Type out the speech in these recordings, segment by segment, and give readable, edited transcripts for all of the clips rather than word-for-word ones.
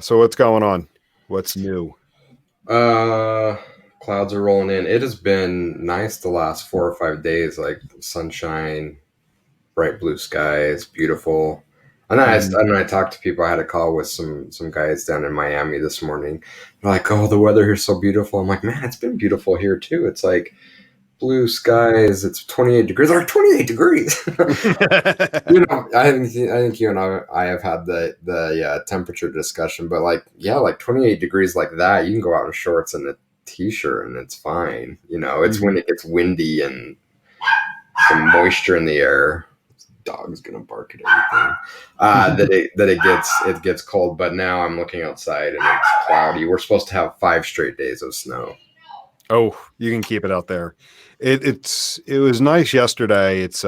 So what's going on? What's new? Uh, Clouds are rolling in. It has been nice the last 4 or 5 days, like sunshine, bright blue skies, beautiful. Mhm. And I talked to people. I had a call with some guys down in Miami this morning. They're like, "Oh, the weather here's so beautiful." I'm like, "Man, it's been beautiful here too. It's like blue skies. It's 28 degrees. Or 28 degrees." I think you and I have had the temperature discussion, but like, yeah, like 28 degrees like that, you can go out in shorts and a t-shirt and it's fine. It's when Mhm. it gets windy and some moisture in the air. Dog's gonna bark at everything. That it gets cold. But now I'm looking outside and it's cloudy. We're supposed to have 5 straight days of snow. Oh, you can keep it out there. It was nice yesterday. It's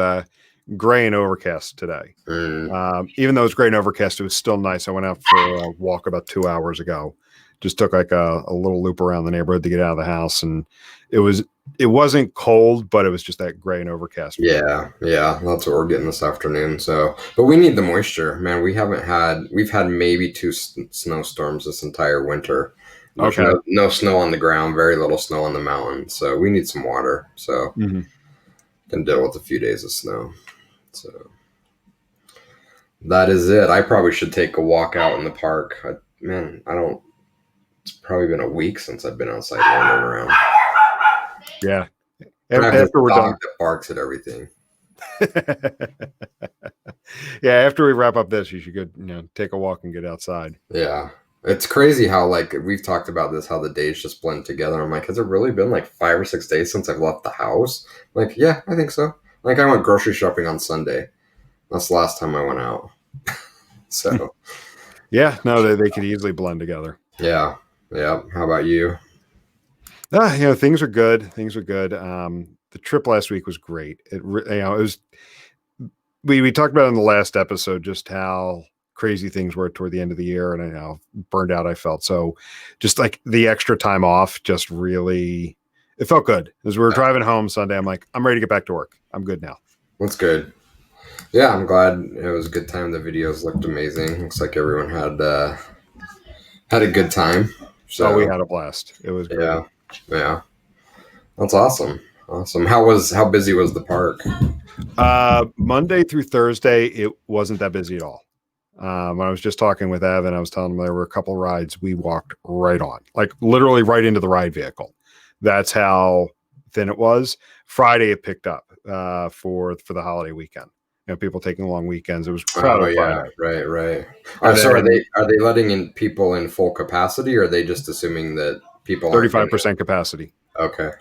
gray and overcast today. Mm, Even though it's gray and overcast, it was still nice. I went out for a walk about 2 hours ago. Just took like a little loop around the neighborhood to get out of the house, and it was it wasn't cold, but it was just that gray and overcast feeling. yeah, that's what we're getting this afternoon. So, but we need the moisture, man. We've had maybe two snowstorms this entire winter. There's Okay. no snow on the ground, very little snow on the mountain. So we need some water. So Hmm. can deal with a few days of snow. So that is it. I probably should take a walk out in the park. Man, I don't. It's probably been a week since I've been outside wandering around. Yeah. And I have this After we're dog done. that barks at everything. Yeah, after we wrap up this, you should go, take a walk and get outside. Yeah. It's crazy how, like, we've talked about this, how the days just blend together. I'm like, has it really been like 5 or 6 days since I've left the house? Like, yeah, I think so. Like, I went grocery shopping on Sunday. That's the last time I went out. So, Yeah, no, they could easily blend together. yeah. Yeah. How about you? Things are good. Things are good. The trip last week was great. It was we talked about in the last episode just how crazy things were toward the end of the year, and how burned out I felt. So, just like the extra time off, just really, it felt good. As we were driving home Sunday, I'm like, I'm ready to get back to work. I'm good now. That's good. Yeah, I'm glad it was a good time. The videos looked amazing. Looks like everyone had a good time. Oh, we So, had a blast. It was great. yeah. Yeah. That's awesome. Awesome. How busy was the park? Monday through Thursday, it wasn't that busy at all. When I was just talking with Evan, I was telling him there were a couple rides we walked right on, like literally right into the ride vehicle. That's how thin it was. Friday it picked up for the holiday weekend. People taking long weekends. It was Oh crowded yeah, Friday, right, right. and So then are they letting in people in full capacity, or are they just assuming that people aren't gonna? 35% capacity. Okay,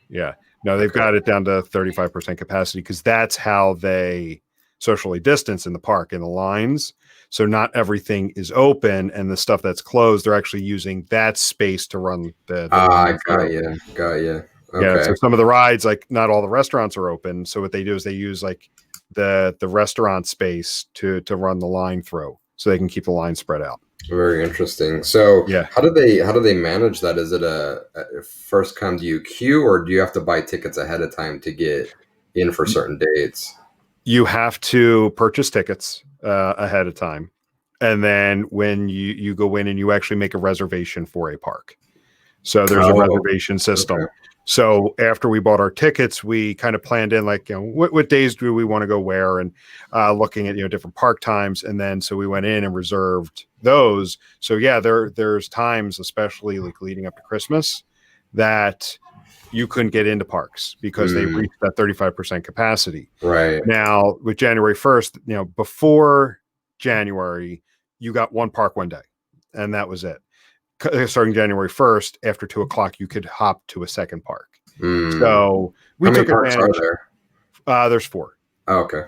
Yeah, no, they've okay. got it down to 35% capacity because that's how they socially distance in the park in the lines. So not everything is open, and the stuff that's closed, they're actually using that space to run the Ah, line got through. you, got you. Yeah, Okay, so some of the rides, like not all the restaurants are open. So what they do is they use like the restaurant space to run the line through, so they can keep the line spread out. very interesting. So Yeah, how do they manage that? Is it a first come to you queue, or do you have to buy tickets ahead of time to get in for certain dates? you have to purchase tickets ahead of time, and then when you go in and you actually make a reservation for a park. So there's a Oh, reservation okay. system. So after we bought our tickets, we kind of planned in like, what days do we want to go where, and looking at, different park times. And then, so we went in and reserved those. So yeah, there's times, especially like leading up to Christmas, that you couldn't get into parks because they Mm, reached that 35% capacity. right. Now with January 1st, before January, you got one park one day, and that was it. Starting January 1st, after 2 o'clock, you could hop to a second park. Mm. So we How many took parks are advantage. there? There's four. Oh, okay.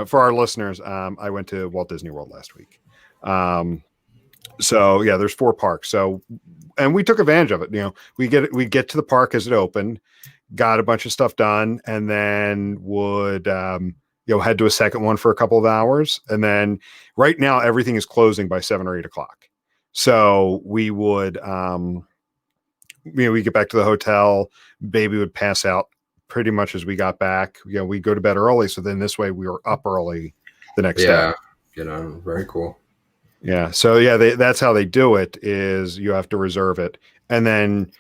For our listeners, I went to Walt Disney World last week. So yeah, there's four parks. So, and we took advantage of it. We get to the park as it opened, got a bunch of stuff done, and then would head to a second one for a couple of hours, and then right now everything is closing by 7 or 8 o'clock. So we would we get back to the hotel, baby would pass out pretty much as we got back. We go to bed early, so then this way we were up early the next day. Yeah. Very cool. Yeah. So yeah, that's how they do it is you have to reserve it. And then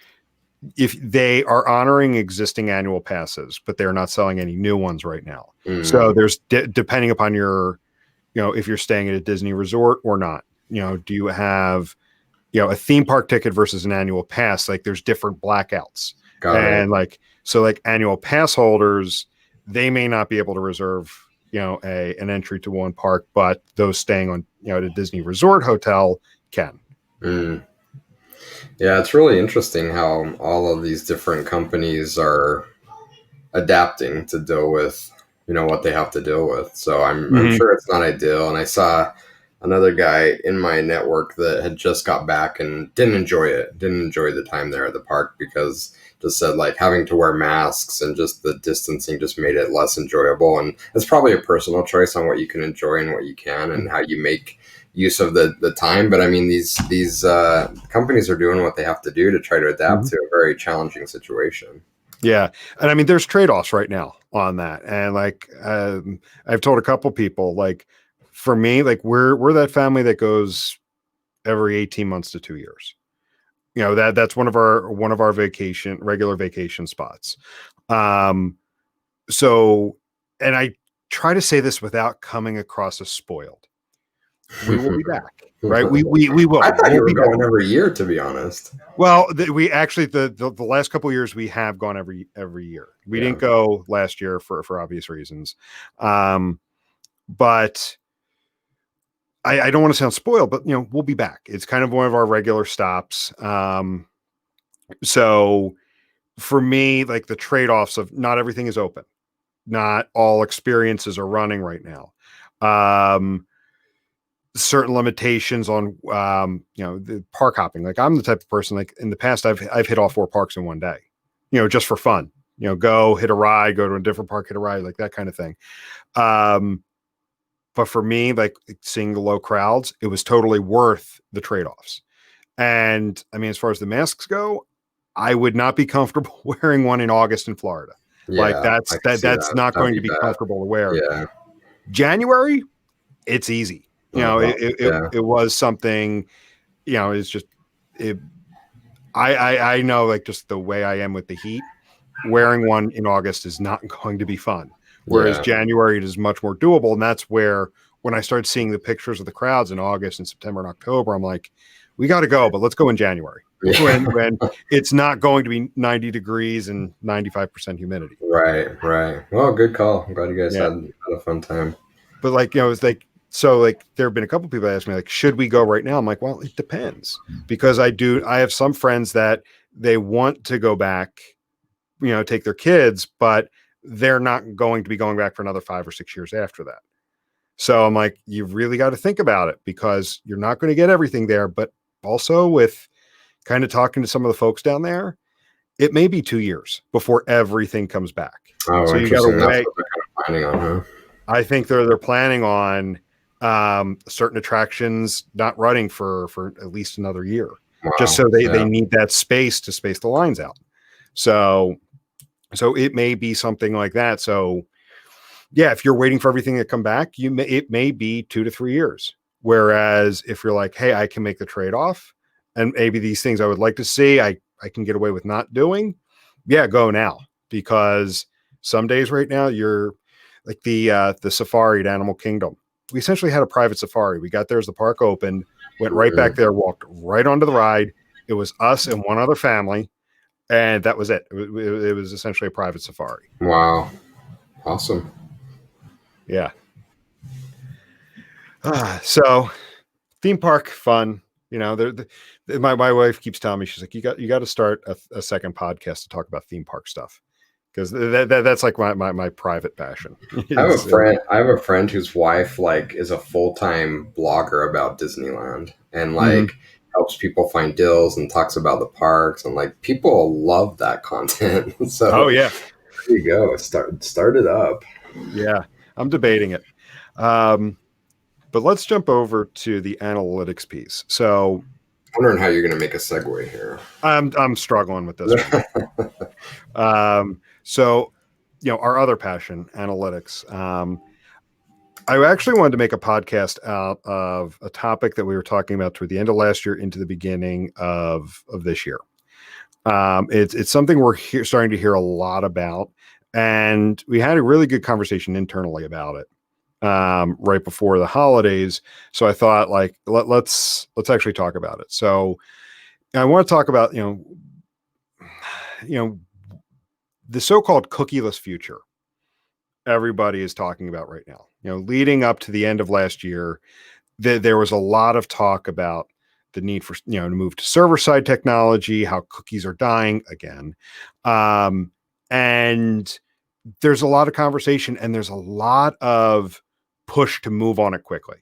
if they are honoring existing annual passes, but they're not selling any new ones right now. So Mm, there's depending upon your, if you're staying at a Disney resort or not, do you have, a theme park ticket versus an annual pass? Like there's different blackouts. got it. And so annual pass holders, they may not be able to reserve, an entry to one park, but those staying on, at a Disney resort hotel can. Mm. Yeah, it's really interesting how all of these different companies are adapting to deal with what they have to deal with. So I'm Mm-hmm. sure it's not ideal. And I saw another guy in my network that had just got back and didn't enjoy it, didn't enjoy the time there at the park because just said like having to wear masks and just the distancing just made it less enjoyable. And it's probably a personal choice on what you can enjoy and what you can and how you make use of the time. But I mean, these companies are doing what they have to do to try to adapt Mm-hmm. to a very challenging situation. Yeah. And I mean, there's trade-offs right now on that. And I've told a couple people, like for me, like we're that family that goes every 18 months to 2 years. That's one of our regular vacation spots. Um, so, and I try to say this without coming across as spoiled. We will be back, right? We I will. thought you We'll were be back. going every year, to be honest. Well, we actually the last couple of years we have gone every year. We Yeah. didn't go last year for obvious reasons, but I don't want to sound spoiled, but we'll be back. It's kind of one of our regular stops. So for me, like the trade-offs of not everything is open, not all experiences are running right now. Certain limitations on the park hopping. Like I'm the type of person, like in the past I've hit all four parks in one day, just for fun. Go hit a ride, go to a different park, hit a ride, like that kind of thing. But for me, like seeing the low crowds, it was totally worth the trade-offs. And I mean, as far as the masks go, I would not be comfortable wearing one in August in Florida. Like Yeah, I that's can see that's that. not That'd going be to be bad. comfortable to wear. Yeah. January, it's easy. It Yeah. it was something. It's just it. I know like just the way I am with the heat. Wearing one in August is not going to be fun. Whereas Yeah. January it is much more doable, and that's where when I started seeing the pictures of the crowds in August and September and October, I'm like, we got to go, but let's go in January Yeah. when it's not going to be 90 degrees and 95% humidity. Right. Right. Well, good call. I'm glad you guys Yeah. had a fun time. But it's like, so like there have been a couple people that asked me like, should we go right now? I'm like, well, it depends because I have some friends that they want to go back, take their kids, but they're not going to be going back for another 5 or 6 years after that. So I'm like, you really got to think about it because you're not going to get everything there. But also with kind of talking to some of the folks down there, it may be 2 years before everything comes back. Oh, So you got to interesting. That's wait. what they're kind of planning on, huh? I think they're planning on certain attractions not running for at least another year, just Wow. so they Yeah. need that space to space the lines out. So it may be something like that. So yeah, if you're waiting for everything to come back, it may be 2 to 3 years. Whereas if you're like, hey, I can make the trade off, and maybe these things I would like to see, I can get away with not doing. Yeah, go now because some days right now you're like the safari at Animal Kingdom. We essentially had a private safari. We got there as the park opened, went right back Mhm. there, walked right onto the ride. It was us and one other family, and that was it. It was essentially a private safari. Wow. Awesome. Yeah. So theme park fun. My wife keeps telling me she's like you got to start a second podcast to talk about theme park stuff because that's like my private passion. Is I have a friend whose wife like is a full-time blogger about Disneyland and Mhm. like helps people find deals and talks about the parks and like people love that content. Oh So yeah, there you go. Start it up. yeah. I'm debating it, um, but let's jump over to the analytics piece. So Wondering how you're gonna make a segue here. I'm struggling with this one. So our other passion, analytics. I actually wanted to make a podcast out of a topic that we were talking about toward the end of last year into the beginning of this year. It's something we're starting to hear a lot about, and we had a really good conversation internally about it right before the holidays. So I thought, like, let's actually talk about it. So I want to talk about you know the so-called cookieless future everybody is talking about right now. Leading up to the end of last year, there was a lot of talk about the need for to move to server side technology, how cookies are dying again, and there's a lot of conversation and there's a lot of push to move on it quickly.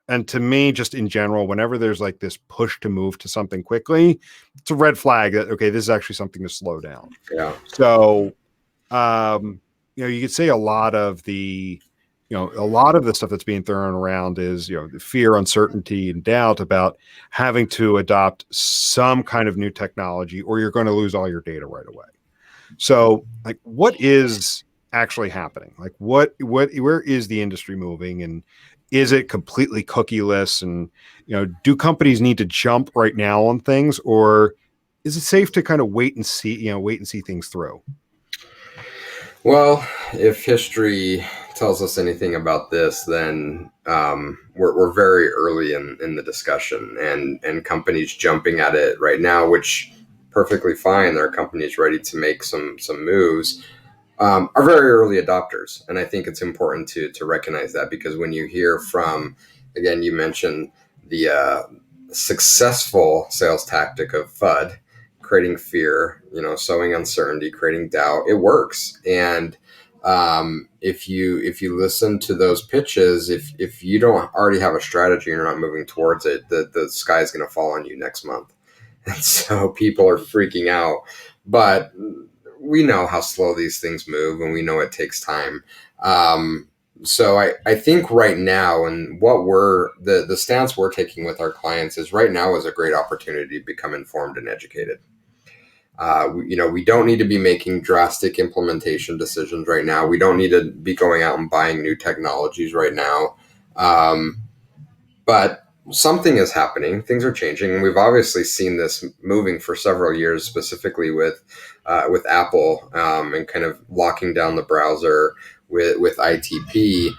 And to me, just in general, whenever there's like this push to move to something quickly, it's a red flag that, okay, this is actually something to slow down. Yeah. So you could say a lot of the stuff that's being thrown around is, the fear, uncertainty, and doubt about having to adopt some kind of new technology or you're going to lose all your data right away. So, like, what is actually happening? Like, where is the industry moving, and is it completely cookieless? And, do companies need to jump right now on things, or is it safe to kind of wait and see things through? Well, if history tells us anything about this, then we're very early in the discussion, and companies jumping at it right now, which perfectly fine. There are companies ready to make some moves, are very early adopters, and I think it's important to recognize that, because when you hear from, again, you mentioned the successful sales tactic of FUD, creating fear, sowing uncertainty, creating doubt. It works, and if you listen to those pitches, if you don't already have a strategy and you're not moving towards it, the sky's going to fall on you next month, and so people are freaking out. But we know how slow these things move, and we know it takes time. So I think right now, and what the stance we're taking with our clients is, right now is a great opportunity to become informed and educated. We don't need to be making drastic implementation decisions right now. We don't need to be going out and buying new technologies right now. But something is happening. Things are changing, and we've obviously seen this moving for several years, specifically with Apple, and kind of locking down the browser with ITP.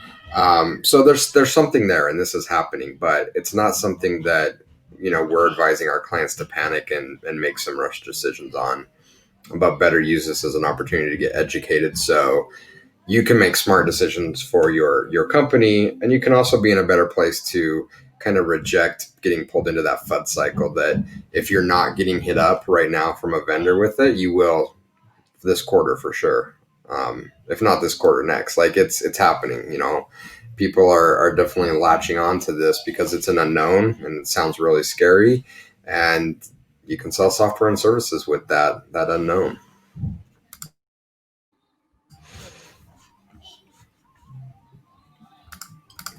So there's something there, and this is happening, but it's not something that we're advising our clients to panic and make some rush decisions on, but better use this as an opportunity to get educated, so you can make smart decisions for your company, and you can also be in a better place to kind of reject getting pulled into that FUD cycle, that if you're not getting hit up right now from a vendor with it, you will this quarter for sure. If not this quarter, next. Like, it's happening. People are definitely latching on to this because it's an unknown and it sounds really scary, and you can sell software and services with that unknown.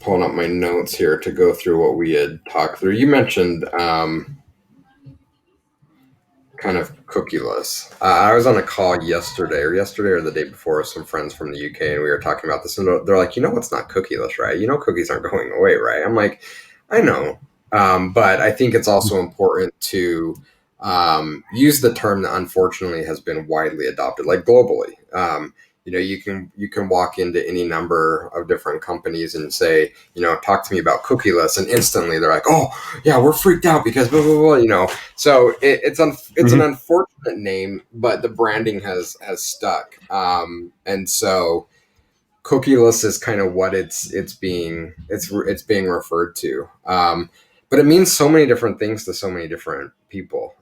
Pulling up my notes here to go through what we had talked through. You mentioned kind of cookieless. I was on a call yesterday or the day before with some friends from the UK, and we were talking about this, and they're like, it's not cookieless, right? Cookies aren't going away, right? I'm like, I know, but I think it's also important to use the term that unfortunately has been widely adopted, like globally. You can walk into any number of different companies and say, talk to me about cookieless, and instantly they're like, oh yeah, we're freaked out because blah blah blah. So it's an unfortunate name, but the branding has stuck, and so cookieless is kind of what it's being referred to. But it means so many different things to so many different people.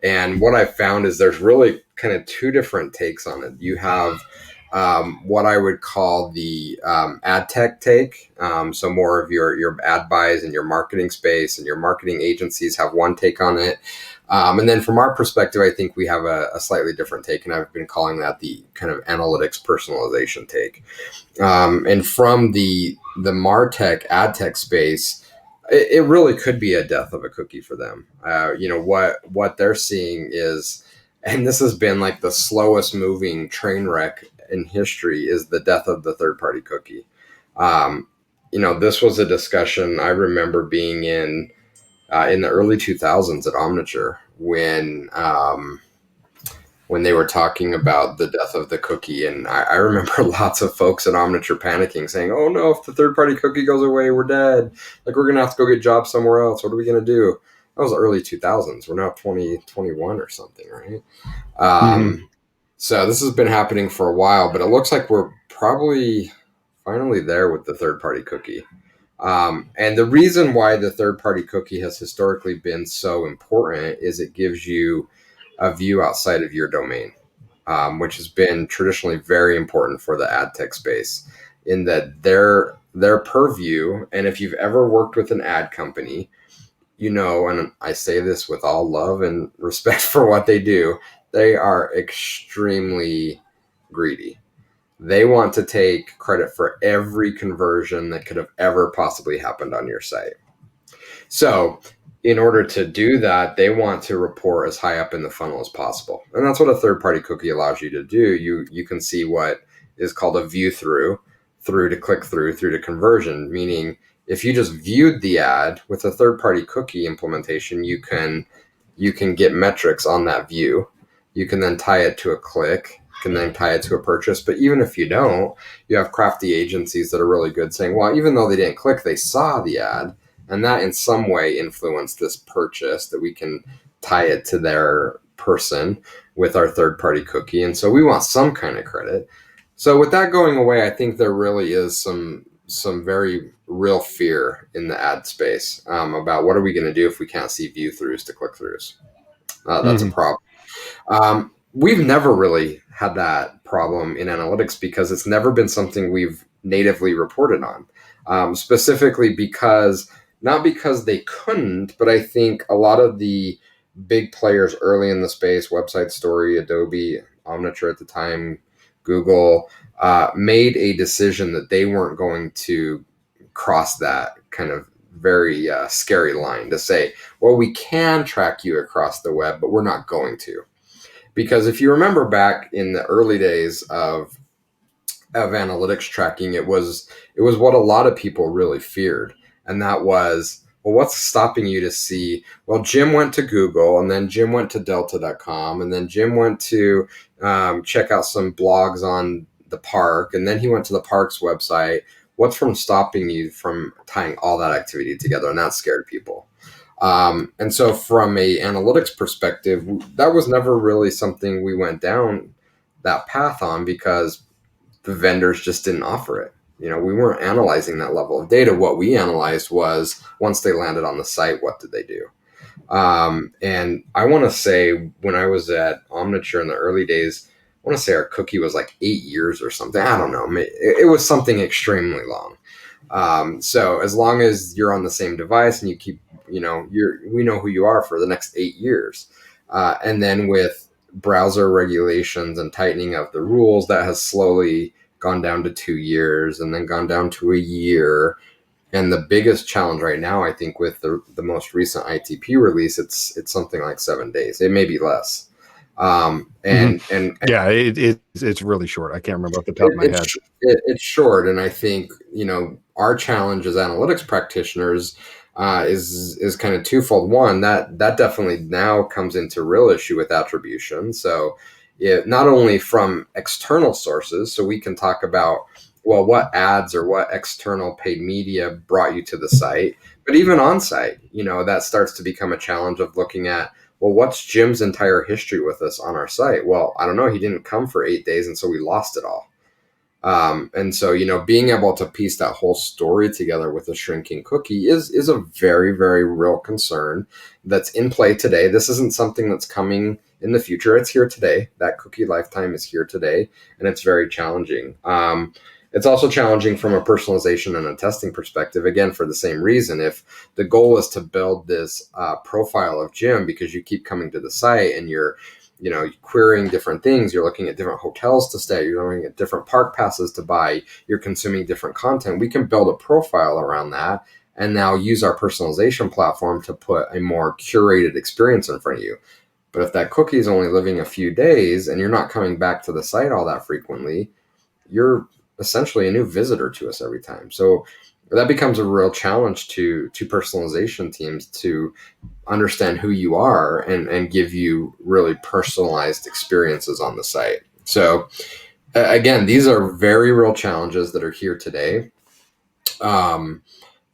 And what I found is there's really kind of two different takes on it. You have what I would call the ad tech take. So more of your ad buys and your marketing space and your marketing agencies have one take on it. And then from our perspective, I think we have a slightly different take, and I've been calling that the kind of analytics personalization take. And from the MarTech ad tech space, it really could be a death of a cookie for them. What they're seeing is, and this has been like the slowest moving train wreck in history, is the death of the third party cookie. Um, this was a discussion I remember being in the early 2000s at Omniture when they were talking about the death of the cookie. And I remember lots of folks at Omniture panicking, saying, "Oh no, if the third-party cookie goes away, we're dead. Like, we're gonna have to go get jobs somewhere else. What are we gonna do?" That was the early 2000s. We're now 2021 or something, right? Hmm. So this has been happening for a while, but it looks like we're probably finally there with the third-party cookie. And the reason why the third-party cookie has historically been so important is it gives you a view outside of your domain, which has been traditionally very important for the ad tech space, in that their purview. And if you've ever worked with an ad company, and I say this with all love and respect for what they do, they are extremely greedy. They want to take credit for every conversion that could have ever possibly happened on your site. So, in order to do that, they want to report as high up in the funnel as possible. And that's what a third party cookie allows you to do. You can see what is called a view through to click through to conversion, meaning if you just viewed the ad with a third party cookie implementation, you can get metrics on that view. You can then tie it to a click, can then tie it to a purchase. But even if you don't, you have crafty agencies that are really good saying, well, even though they didn't click, they saw the ad, and that in some way influenced this purchase, that we can tie it to their person with our third party cookie. And so we want some kind of credit. So with that going away, I think there really is some very real fear in the ad space, about what are we going to do if we can't see view throughs to click throughs. That's a Hmm. problem. We've never really had that problem in analytics because it's never been something we've natively reported on. Specifically because, not because they couldn't, but I think a lot of the big players early in the space, Website Story, Adobe, Omniture at the time, Google, made a decision that they weren't going to cross that kind of very scary line to say, well, we can track you across the web, but we're not going to. Because if you remember back in the early days of analytics tracking, it was what a lot of people really feared, and that was, well, what's stopping you to see, well, Jim went to Google, and then Jim went to delta.com, and then Jim went to check out some blogs on the park, and then he went to the park's website. What's from stopping you from tying all that activity together? And that scared people. And so from a analytics perspective, that was never really something we went down that path on, because the vendors just didn't offer it. We weren't analyzing that level of data. What we analyzed was, once they landed on the site, what did they do? And I want to say, when I was at Omniture in the early days, I want to say our cookie was like 8 years or something. I don't know. It was something extremely long. So as long as you're on the same device and you keep, we know who you are for the next 8 years. And then with browser regulations and tightening of the rules, that has slowly gone down to 2 years and then gone down to a year. And the biggest challenge right now, I think, with the most recent ITP release, it's something like 7 days. It may be less. Hmm. And Yeah, it's really short. I can't remember off the top of it, my head. it's it's short, and I think our challenge as analytics practitioners is kind of twofold. One, that definitely now comes into real issue with attribution. So, not only from external sources, so we can talk about, well, what ads or what external paid media brought you to the site, but even on site, that starts to become a challenge of looking at, well, what's Jim's entire history with us on our site? Well, I don't know. He didn't come for 8 days, and so we lost it all. And so, being able to piece that whole story together with a shrinking cookie is a very, very real concern that's in play today. This isn't something that's coming in the future. It's here today. That cookie lifetime is here today, and it's very challenging. It's also challenging from a personalization and a testing perspective, again, for the same reason. If the goal is to build this profile of Jim because you keep coming to the site and you're querying different things, you're looking at different hotels to stay, you're looking at different park passes to buy, you're consuming different content, we can build a profile around that and now use our personalization platform to put a more curated experience in front of you. But if that cookie is only living a few days and you're not coming back to the site all that frequently, you're essentially a new visitor to us every time. So that becomes a real challenge to personalization teams to understand who you are and give you really personalized experiences on the site. So again, these are very real challenges that are here today. Um,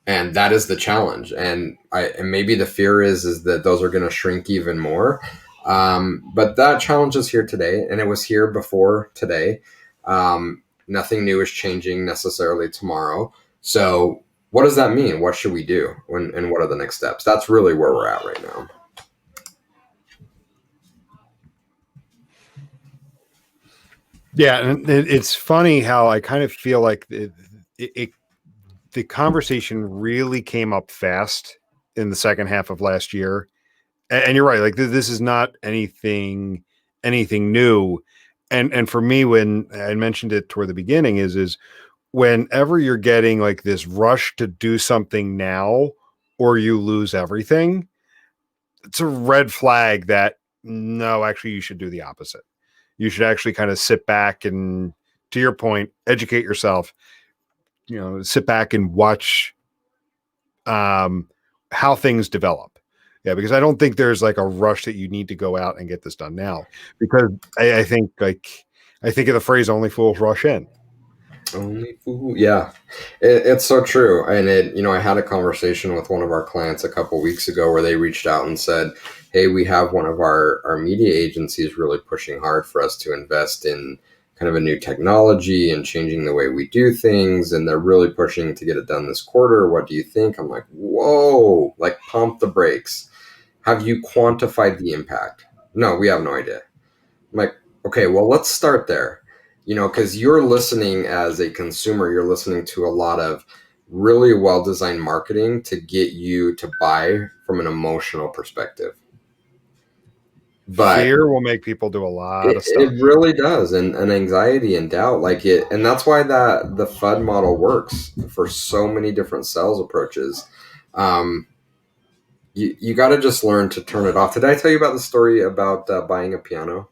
and that is the challenge. And maybe the fear is that those are going to shrink even more. But that challenge is here today, and it was here before today. Nothing new is changing necessarily tomorrow. So what does that mean? What should we do? And what are the next steps? That's really where we're at right now. Yeah, and it's funny how I kind of feel like the conversation really came up fast in the second half of last year. And you're right, like this is not anything new. And for me, when I mentioned it toward the beginning, is whenever you're getting like this rush to do something now or you lose everything, it's a red flag that no, actually you should do the opposite. You should actually kind of sit back and, to your point, educate yourself, sit back and watch how things develop. Yeah, because I don't think there's like a rush that you need to go out and get this done now. Because I think I think of the phrase "only fools rush in." Only fool. Yeah, it's so true. And I had a conversation with one of our clients a couple weeks ago where they reached out and said, "Hey, we have one of our media agencies really pushing hard for us to invest in kind of a new technology and changing the way we do things, and they're really pushing to get it done this quarter. What do you think?" I'm like, "Whoa! Like, pump the brakes. Have you quantified the impact?" "No, we have no idea." I'm like, okay, well, let's start there. Because you're listening as a consumer, you're listening to a lot of really well designed marketing to get you to buy from an emotional perspective. But Fear will make people do a lot of it stuff. really does. And anxiety and doubt, like it. And that's why that the FUD model works for so many different sales approaches. Um, you got to just learn to turn it off. Did I tell you about the story about buying a piano?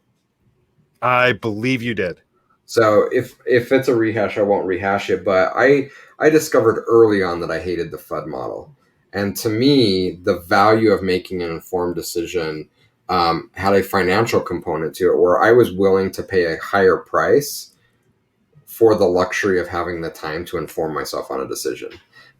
I believe you did. So if it's a rehash, I won't rehash it. But I discovered early on that I hated the FUD model, and to me, the value of making an informed decision had a financial component to it, where I was willing to pay a higher price for the luxury of having the time to inform myself on a decision.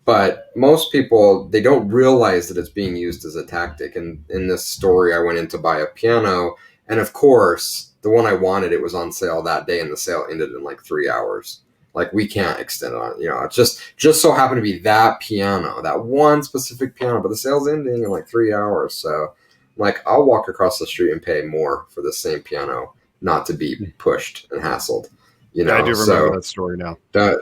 But most people, they don't realize that it's being used as a tactic. And in this story, I went in to buy a piano. And of course, the one I wanted, it was on sale that day, and the sale ended in like 3 hours. Like, we can't extend it on, it just so happened to be that piano, that one specific piano, but the sale's ending in like 3 hours. So like, I'll walk across the street and pay more for the same piano, not to be pushed and hassled. I do remember So that story now. but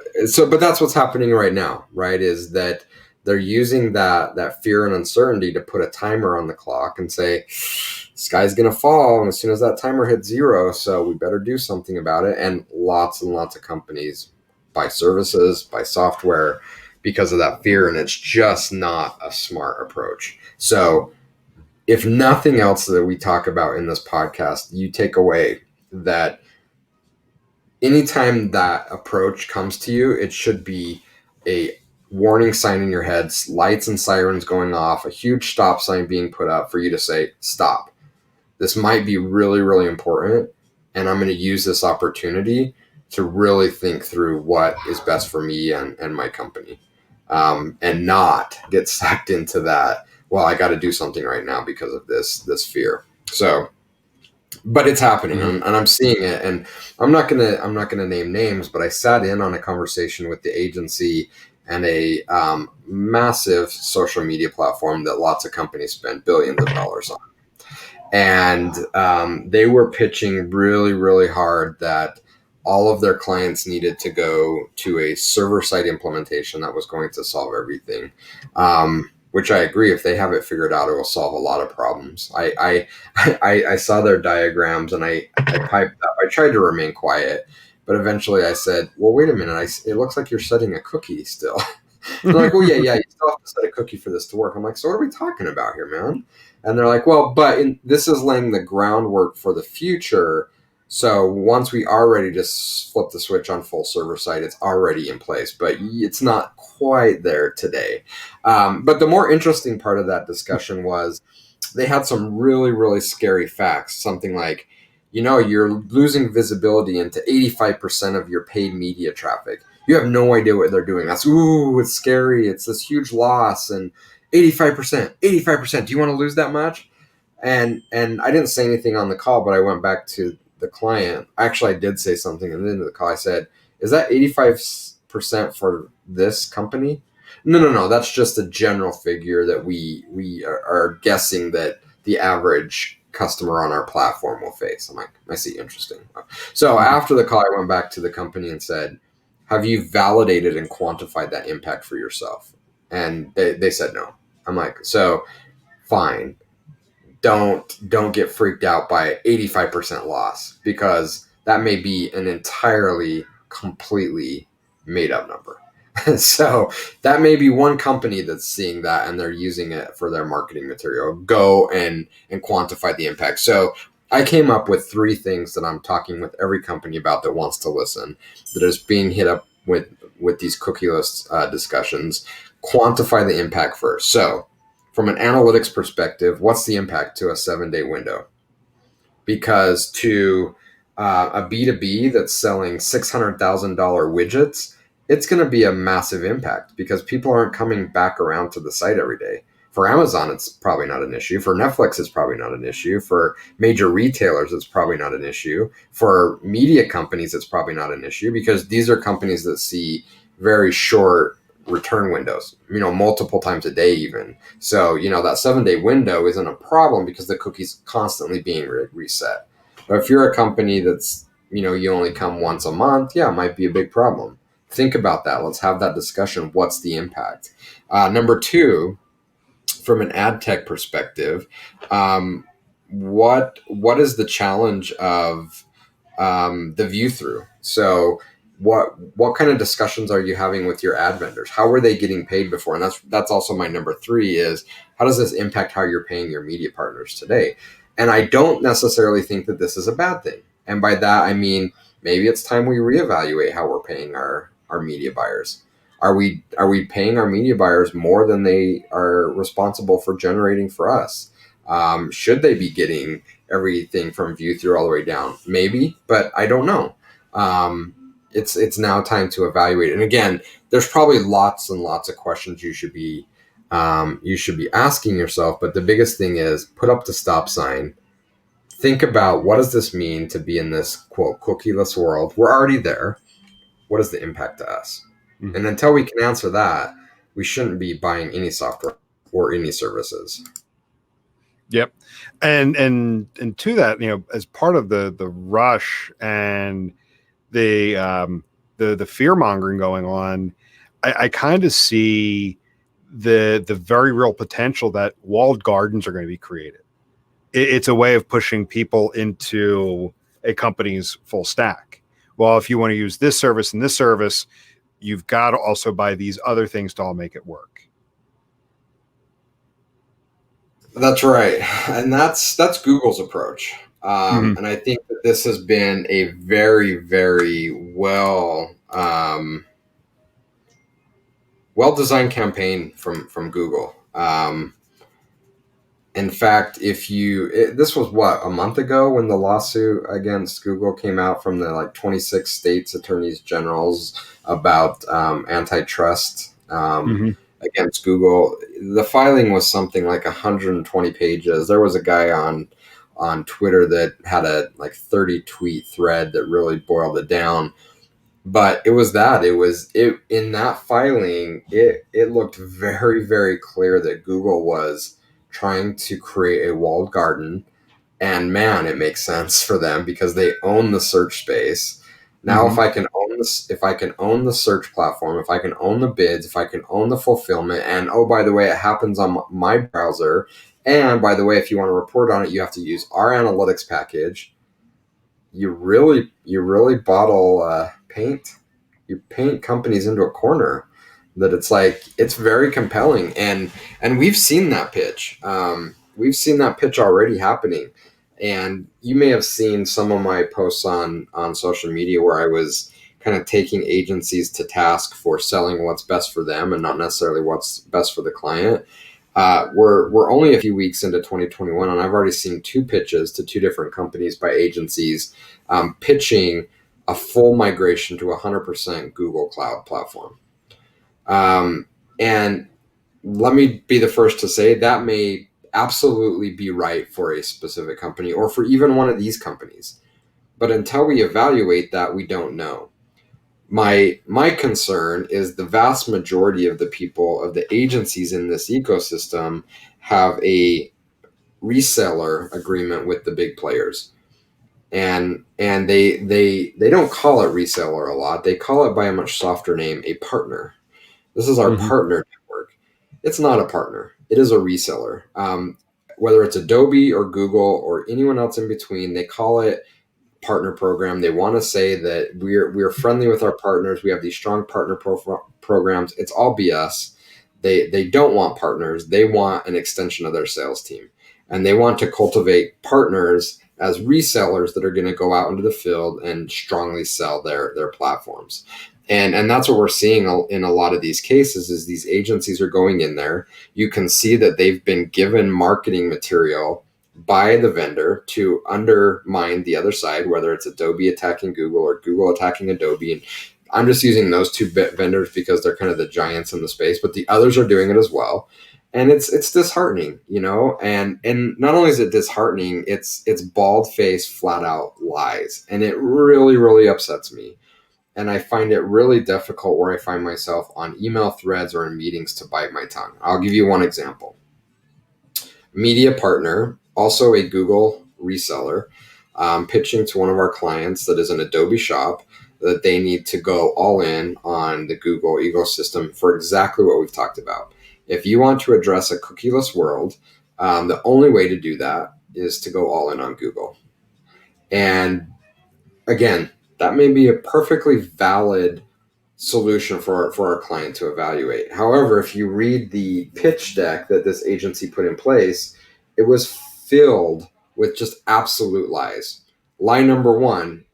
that's what's happening right now, right? Is that they're using that fear and uncertainty to put a timer on the clock and say, sky's gonna fall, and as soon as that timer hits zero, so we better do something about it. And lots of companies buy services, buy software because of that fear, and it's just not a smart approach. So if nothing else that we talk about in this podcast, you take away that anytime that approach comes to you, it should be a warning sign in your head, lights and sirens going off, a huge stop sign being put up for you to say, stop. This might be really, really important, and I'm going to use this opportunity to really think through what is best for me and my company, and not get sucked into that, well, I got to do something right now because of this fear. So but it's happening, and I'm seeing it. And I'm not gonna name names, but I sat in on a conversation with the agency and a massive social media platform that lots of companies spend billions of dollars on, and they were pitching really, really hard that all of their clients needed to go to a server side implementation that was going to solve everything. Which I agree. If they have it figured out, it will solve a lot of problems. I saw their diagrams, and I piped up. I tried to remain quiet, but eventually I said, "Well, wait a minute. It looks like you're setting a cookie still." They're like, "Oh yeah, you still have to set a cookie for this to work." I'm like, "So what are we talking about here, man?" And they're like, "Well, but this is laying the groundwork for the future, So once we already just flip the switch on full server side, it's already in place, but it's not quite there today. But the more interesting part of that discussion was they had some really, really scary facts. Something like, you're losing visibility into 85% of your paid media traffic. You have no idea what they're doing. That's, ooh, it's scary. It's this huge loss. And 85%, 85%. Do you want to lose that much? And I didn't say anything on the call, but I went back to the client. Actually, I did say something at the end of the call. I said, "Is that 85% for this company?" No, no, no. That's just a general figure that we are guessing that the average customer on our platform will face. I'm like, I see, interesting. So Mhm. after the call, I went back to the company and said, "Have you validated and quantified that impact for yourself?" And they said no. I'm like, so fine, don't get freaked out by 85% loss, because that may be an entirely completely made up number. So that may be one company that's seeing that and they're using it for their marketing material. Go and quantify the impact. So I came up with three things that I'm talking with every company about that wants to listen, that is being hit up with these cookieless discussions. Quantify the impact first. So from an analytics perspective, what's the impact to a 7-day window? Because to a B2B that's selling $600,000 widgets, it's going to be a massive impact because people aren't coming back around to the site every day. For Amazon, it's probably not an issue. For Netflix, it's probably not an issue. For major retailers, it's probably not an issue. For media companies, it's probably not an issue, because these are companies that see very short return windows, multiple times a day even. So, that 7-day window isn't a problem because the cookie's constantly being reset. But if you're a company that's, you only come once a month, yeah, it might be a big problem. Think about that. Let's have that discussion. What's the impact? Number two, from an ad tech perspective, what is the challenge of the view through? So what kind of discussions are you having with your ad vendors? How were they getting paid before? And that's also my number three, is how does this impact how you're paying your media partners today? And I don't necessarily think that this is a bad thing. And by that I mean, maybe it's time we reevaluate how we're paying our media buyers. Are we paying our media buyers more than they are responsible for generating for us? Should they be getting everything from view through all the way down? Maybe, but I don't know. It's now time to evaluate. And again, there's probably lots and lots of questions you should be asking yourself. But the biggest thing is, put up the stop sign. Think about, what does this mean to be in this quote cookieless world? We're already there. What is the impact to us? Mhm. And until we can answer that, we shouldn't be buying any software or any services. Yep. And to that, as part of the rush and the fear mongering going on, I kind of see the very real potential that walled gardens are going to be created. It's a way of pushing people into a company's full stack. Well, if you want to use this service and this service, you've got to also buy these other things to all make it work. That's right, and that's Google's approach. Mhm. And I think that this has been a very, very well designed campaign from Google. In fact, this was what, a month ago when the lawsuit against Google came out from the 26 states attorneys generals about antitrust Mhm. against Google. The filing was something like 120 pages. There was a guy on Twitter that had a 30 tweet thread that really boiled it down. But it in that filing, it looked very, very clear that Google was trying to create a walled garden. And man, it makes sense for them because they own the search space. Now, if Mhm. I can own this, if I can own the search platform, if I can own the bids, if I can own the fulfillment, and oh, by the way, it happens on my browser. And by the way, if you want to report on it, you have to use our analytics package. You really bottle paint. You paint companies into a corner that it's very compelling. And we've seen that pitch. We've seen that pitch already happening. And you may have seen some of my posts on social media where I was kind of taking agencies to task for selling what's best for them and not necessarily what's best for the client. We're only a few weeks into 2021, and I've already seen two pitches to two different companies by agencies pitching a full migration to 100% Google Cloud platform. And let me be the first to say that may absolutely be right for a specific company or for even one of these companies. But until we evaluate that, we don't know. My concern is the vast majority of the people, of the agencies in this ecosystem, have a reseller agreement with the big players. And they don't call it reseller a lot. They call it by a much softer name, a partner. This is our Mhm. partner network. It's not a partner. It is a reseller. Whether it's Adobe or Google or anyone else in between, they call it partner program. They want to say that we're friendly with our partners. We have these strong partner programs. It's all BS. They don't want partners. They want an extension of their sales team, and they want to cultivate partners as resellers that are going to go out into the field and strongly sell their platforms. And that's what we're seeing in a lot of these cases is these agencies are going in there. You can see that they've been given marketing material by the vendor to undermine the other side, whether it's Adobe attacking Google or Google attacking Adobe. And I'm just using those two vendors because they're kind of the giants in the space, but the others are doing it as well. And it's disheartening, you know, and not only is it disheartening, it's bald faced, flat out lies. And it really, really upsets me. And I find it really difficult where I find myself on email threads or in meetings to bite my tongue. I'll give you one example. Media partner, also a Google reseller, pitching to one of our clients that is an Adobe shop that they need to go all in on the Google ecosystem for exactly what we've talked about. If you want to address a cookieless world, the only way to do that is to go all in on Google. And again, that may be a perfectly valid solution for our client to evaluate. However, if you read the pitch deck that this agency put in place, it was filled with just absolute lies. Lie number one,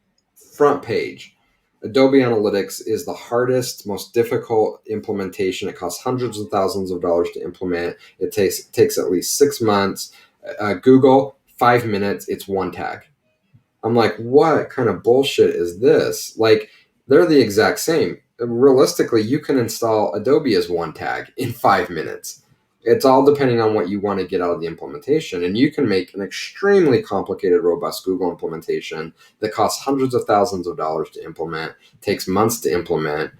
front page. Adobe Analytics is the hardest, most difficult implementation. It costs hundreds of thousands of dollars to implement. It takes at least 6 months. Google, 5 minutes. It's one tag. I'm like, what kind of bullshit is this? Like, they're the exact same. Realistically, you can install Adobe as one tag in 5 minutes. It's all depending on what you want to get out of the implementation. And you can make an extremely complicated, robust Google implementation that costs hundreds of thousands of dollars to implement, takes months to implement.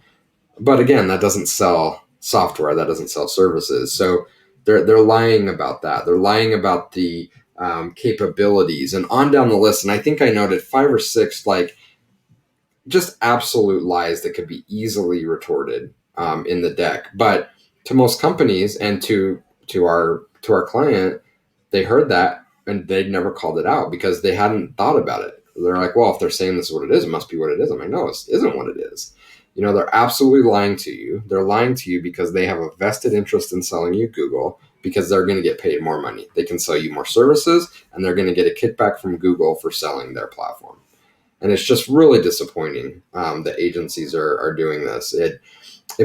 But again, that doesn't sell software, that doesn't sell services. So they're lying about that. They're lying about the capabilities and on down the list. And I think I noted 5 or 6 like just absolute lies that could be easily retorted in the deck. But to most companies and to our client, they heard that and they'd never called it out because they hadn't thought about it. They're like, well, if they're saying this is what it is, it must be what it is. I'm like, no, it isn't what it is. You know, they're absolutely lying to you. They're lying to you because they have a vested interest in selling you Google because they're going to get paid more money. They can sell you more services and they're going to get a kickback from Google for selling their platform. And it's just really disappointing that agencies are doing this. It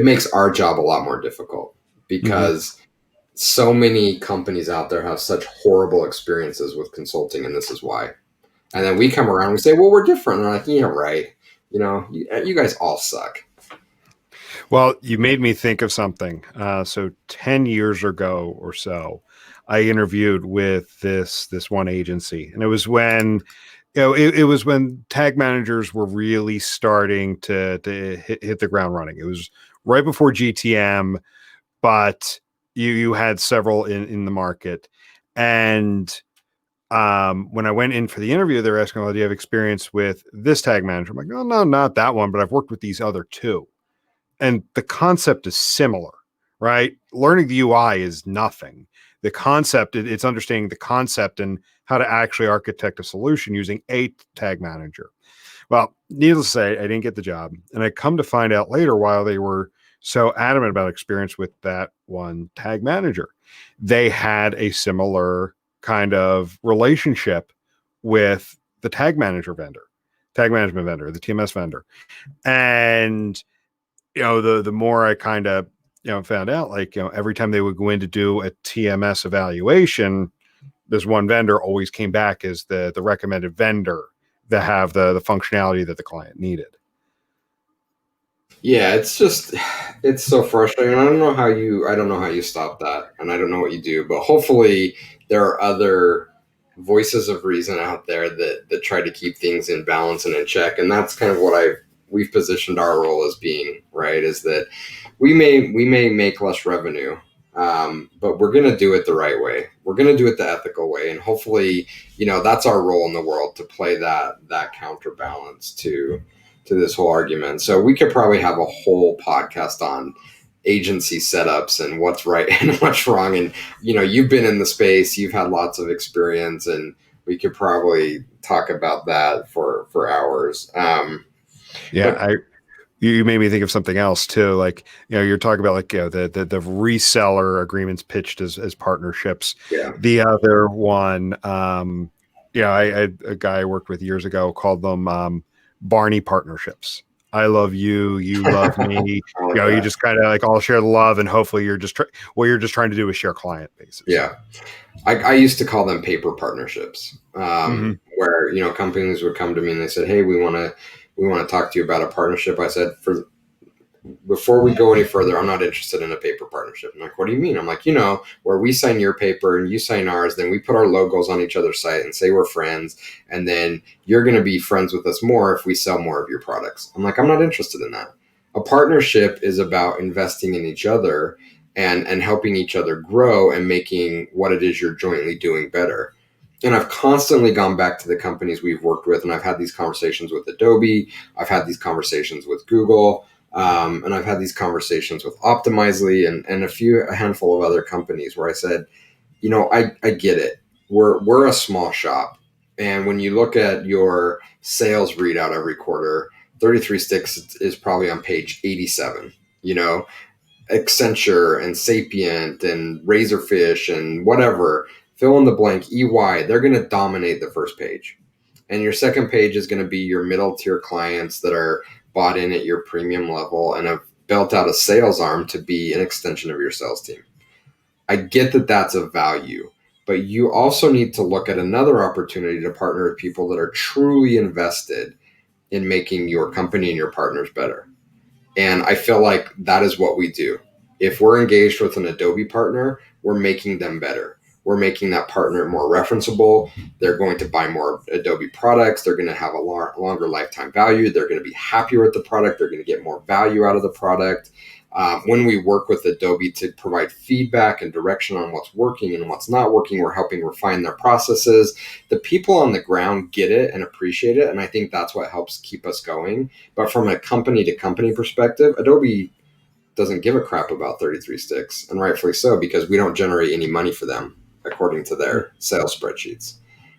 makes our job a lot more difficult because so many companies out there have such horrible experiences with consulting, and this is why. And then we come around and we say, well, we're different. And they're like, yeah, right. You know, you guys all suck. Well, you made me think of something. So 10 years ago or so, I interviewed with this one agency, and it was when it was when tag managers were really starting to hit the ground running. It was right before GTM, but you had several in the market, and when I went in for the interview, they were asking, "Well, do you have experience with this tag manager?" I'm like, "No, no, not that one, but I've worked with these other two." And the concept is similar, right? Learning the UI is nothing. The concept, it's understanding the concept and how to actually architect a solution using a tag manager. Well, needless to say, I didn't get the job. And I come to find out later, while they were so adamant about experience with that one tag manager, they had a similar kind of relationship with the tag management vendor, the TMS vendor. And, the more I kind of, found out, like, every time they would go in to do a TMS evaluation, this one vendor always came back as the recommended vendor that have the functionality that the client needed. Yeah, it's so frustrating. I don't know how you stop that, and I don't know what you do, but hopefully there are other voices of reason out there that try to keep things in balance and in check. And that's kind of what we've positioned our role as being, right? Is that we may make less revenue, but we're going to do it the right way. We're going to do it the ethical way, and hopefully, that's our role in the world, to play that counterbalance to this whole argument. So we could probably have a whole podcast on agency setups and what's right and what's wrong. And, you've been in the space, you've had lots of experience, and we could probably talk about that for hours. You made me think of something else too. Like, you're talking about, like, the reseller agreements pitched as partnerships. Yeah. The other one, I had a guy I worked with years ago called them Barney partnerships. I love you, you love me. You just kind of like all share the love, and hopefully you're just what you're just trying to do is share client bases. Yeah. I used to call them paper partnerships, where, companies would come to me and they said, "Hey, we want to talk to you about a partnership." I said, before we go any further, I'm not interested in a paper partnership. I'm like, "What do you mean?" I'm like, where we sign your paper and you sign ours, then we put our logos on each other's site and say we're friends, and then you're going to be friends with us more if we sell more of your products. I'm like, I'm not interested in that. A partnership is about investing in each other and helping each other grow and making what it is you're jointly doing better. And I've constantly gone back to the companies we've worked with, and I've had these conversations with Adobe, I've had these conversations with Google, and I've had these conversations with Optimizely and a handful of other companies where I said, I get it. We're a small shop. And when you look at your sales readout every quarter, 33 Sticks is probably on page 87, Accenture and Sapient and Razorfish and whatever, fill in the blank, EY, they're going to dominate the first page. And your second page is going to be your middle tier clients that are bought in at your premium level and have built out a sales arm to be an extension of your sales team. I get that that's a value, but you also need to look at another opportunity to partner with people that are truly invested in making your company and your partners better. And I feel like that is what we do. If we're engaged with an Adobe partner, we're making them better. We're making that partner more referenceable. They're going to buy more Adobe products. They're going to have a longer lifetime value. They're going to be happier with the product. They're going to get more value out of the product. When we work with Adobe to provide feedback and direction on what's working and what's not working, we're helping refine their processes. The people on the ground get it and appreciate it, and I think that's what helps keep us going. But from a company-to-company perspective, Adobe doesn't give a crap about 33 Sticks, and rightfully so, because we don't generate any money for them according to their sales spreadsheets,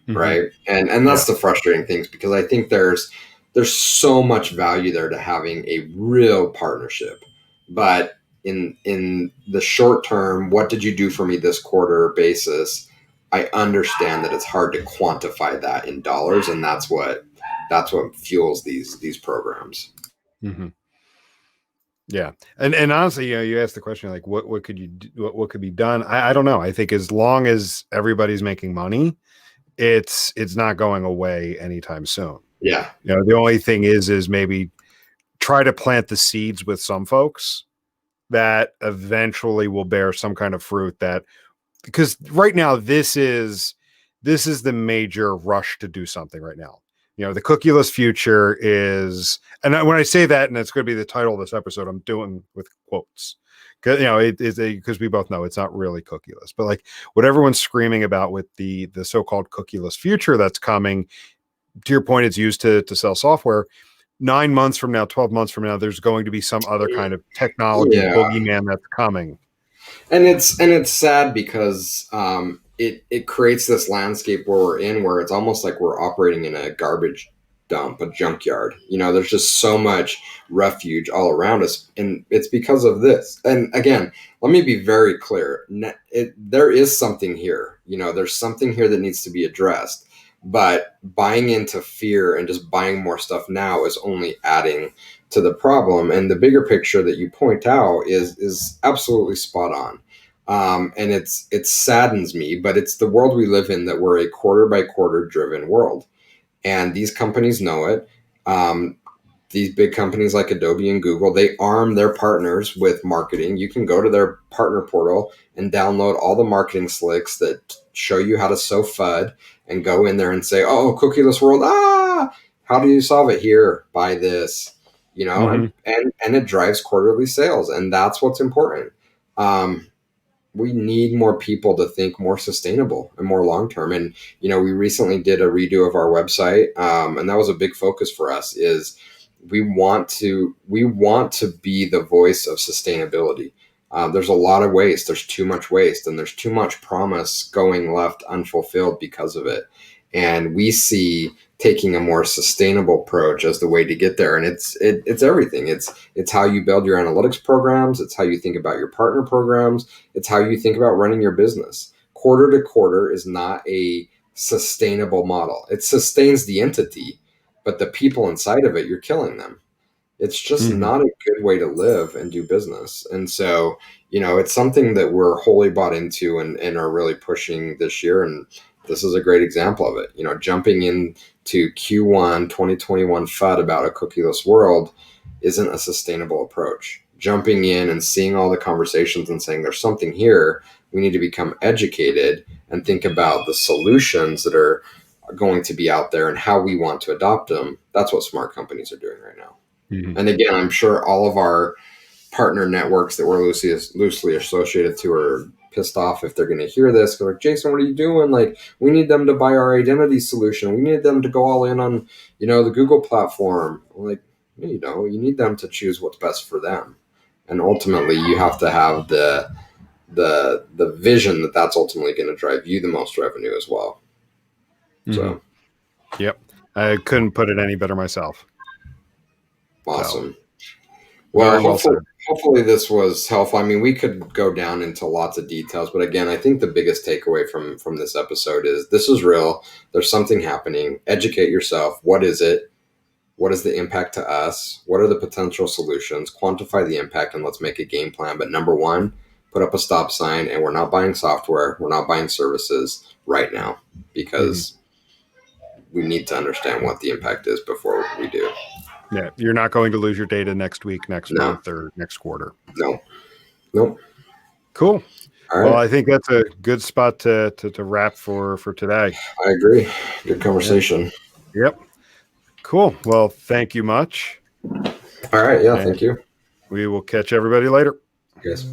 right? And that's the frustrating things, because I think there's so much value there to having a real partnership. But in the short term, what did you do for me this quarter basis? I understand that it's hard to quantify that in dollars, and that's what fuels these programs. Mm-hmm. Yeah, and honestly, you asked the question, like, what could you do, what could be done? I don't know. I think as long as everybody's making money, it's not going away anytime soon. Yeah, the only thing is maybe try to plant the seeds with some folks that eventually will bear some kind of fruit. That, because right now this is the major rush to do something right now. The cookieless future is, and when I say that, and it's going to be the title of this episode, I'm doing with quotes, because it is because we both know it's not really cookieless, but like what everyone's screaming about with the so-called cookieless future that's coming. To your point, it's used to sell software. 9 months from now, 12 months from now, there's going to be some other kind of technology boogeyman that's coming. And it's sad because it creates this landscape where we're in, where it's almost like we're operating in a garbage dump, a junkyard. There's just so much refuge all around us, and it's because of this. And again, let me be very clear. There is something here. There's something here that needs to be addressed. But buying into fear and just buying more stuff now is only adding to the problem. And the bigger picture that you point out is absolutely spot on. And it saddens me, but it's the world we live in, that we're a quarter by quarter driven world, and these companies know it. Um, these big companies like Adobe and Google, they arm their partners with marketing. You can go to their partner portal and download all the marketing slicks that show you how to sow FUD, and go in there and say, "Oh, cookieless world, how do you solve it here? Buy this." Mm-hmm. And it drives quarterly sales, and that's what's important. Um, we need more people to think more sustainable and more long term. And we recently did a redo of our website, and that was a big focus for us. Is we want to be the voice of sustainability. There's a lot of waste. There's too much waste, and there's too much promise going left unfulfilled because of it. And we see taking a more sustainable approach as the way to get there. And it's everything. It's how you build your analytics programs. It's how you think about your partner programs. It's how you think about running your business. Quarter to quarter is not a sustainable model. It sustains the entity, but the people inside of it, you're killing them. It's just Mm-hmm. not a good way to live and do business. And so, it's something that we're wholly bought into, and are really pushing this year. And this is a great example of it. Jumping into Q1 2021 FUD about a cookieless world isn't a sustainable approach. Jumping in and seeing all the conversations and saying there's something here, we need to become educated and think about the solutions that are going to be out there and how we want to adopt them. That's what smart companies are doing right now. Mm-hmm. And again, I'm sure all of our partner networks that we're loosely associated to are pissed off if they're going to hear this. They're like, "Jason, what are you doing? Like, we need them to buy our identity solution. We need them to go all in on, the Google platform." I'm like, no, you don't. You need them to choose what's best for them. And ultimately, you have to have the vision that that's ultimately going to drive you the most revenue as well. Mm-hmm. So Yep. I couldn't put it any better myself. So awesome. Well, very well said. hopefully this was helpful. I mean, we could go down into lots of details, but again, I think the biggest takeaway from this episode is this is real. There's something happening. Educate yourself. What is it? What is the impact to us? What are the potential solutions? Quantify the impact, and let's make a game plan. But number one, put up a stop sign, and we're not buying software. We're not buying services right now, Mm-hmm. because we need to understand what the impact is before we do. Yeah, you're not going to lose your data next week, next No, month, or next quarter. no, nope. Cool. All Well, right. I think that's a good spot to wrap for today. I agree. Good Yeah. conversation. Yep. Cool. Well, thank you much. All right. Yeah. And Thank you. we will catch everybody later. Yes.